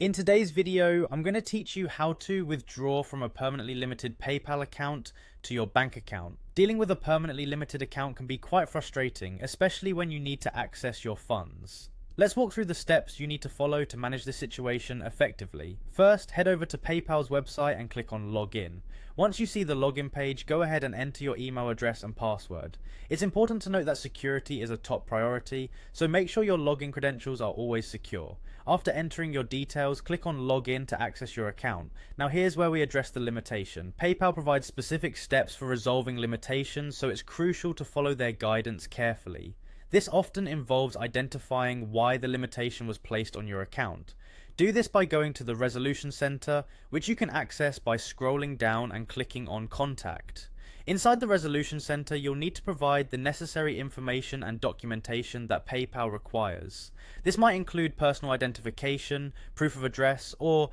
In today's video, I'm going to teach you how to withdraw from a permanently limited PayPal account to your bank account. Dealing with a permanently limited account can be quite frustrating, especially when you need to access your funds. Let's walk through the steps you need to follow to manage this situation effectively. First, head over to PayPal's website and click on Login. Once you see the login page, go ahead and enter your email address and password. It's important to note that security is a top priority, so make sure your login credentials are always secure. After entering your details, click on Login to access your account. Now here's where we address the limitation. PayPal provides specific steps for resolving limitations, so it's crucial to follow their guidance carefully. This often involves identifying why the limitation was placed on your account. Do this by going to the Resolution Center, which you can access by scrolling down and clicking on Contact. Inside the Resolution Center, you'll need to provide the necessary information and documentation that PayPal requires. This might include personal identification, proof of address, or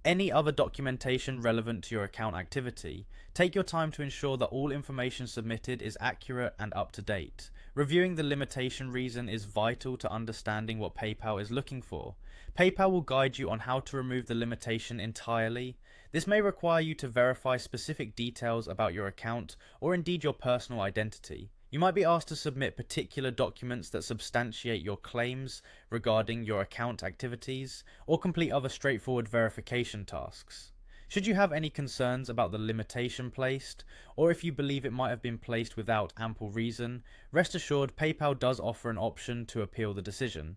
any other documentation relevant to your account activity. Take your time to ensure that all information submitted is accurate and up to date. Reviewing the limitation reason is vital to understanding what PayPal is looking for. PayPal will guide you on how to remove the limitation entirely. This may require you to verify specific details about your account or indeed your personal identity. You might be asked to submit particular documents that substantiate your claims regarding your account activities, or complete other straightforward verification tasks. Should you have any concerns about the limitation placed, or if you believe it might have been placed without ample reason, rest assured PayPal does offer an option to appeal the decision.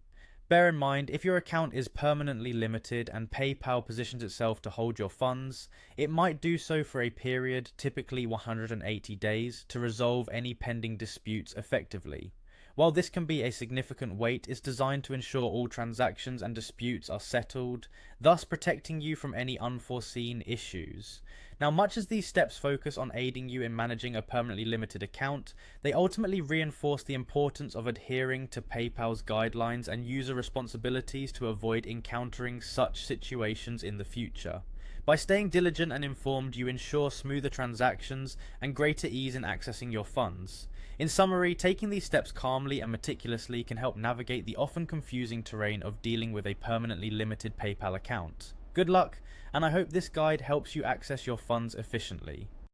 Bear in mind, if your account is permanently limited and PayPal positions itself to hold your funds, it might do so for a period, typically 180 days, to resolve any pending disputes effectively. While this can be a significant wait, it's designed to ensure all transactions and disputes are settled, thus protecting you from any unforeseen issues. Now, much as these steps focus on aiding you in managing a permanently limited account, they ultimately reinforce the importance of adhering to PayPal's guidelines and user responsibilities to avoid encountering such situations in the future. By staying diligent and informed, you ensure smoother transactions and greater ease in accessing your funds. In summary, taking these steps calmly and meticulously can help navigate the often confusing terrain of dealing with a permanently limited PayPal account. Good luck, and I hope this guide helps you access your funds efficiently.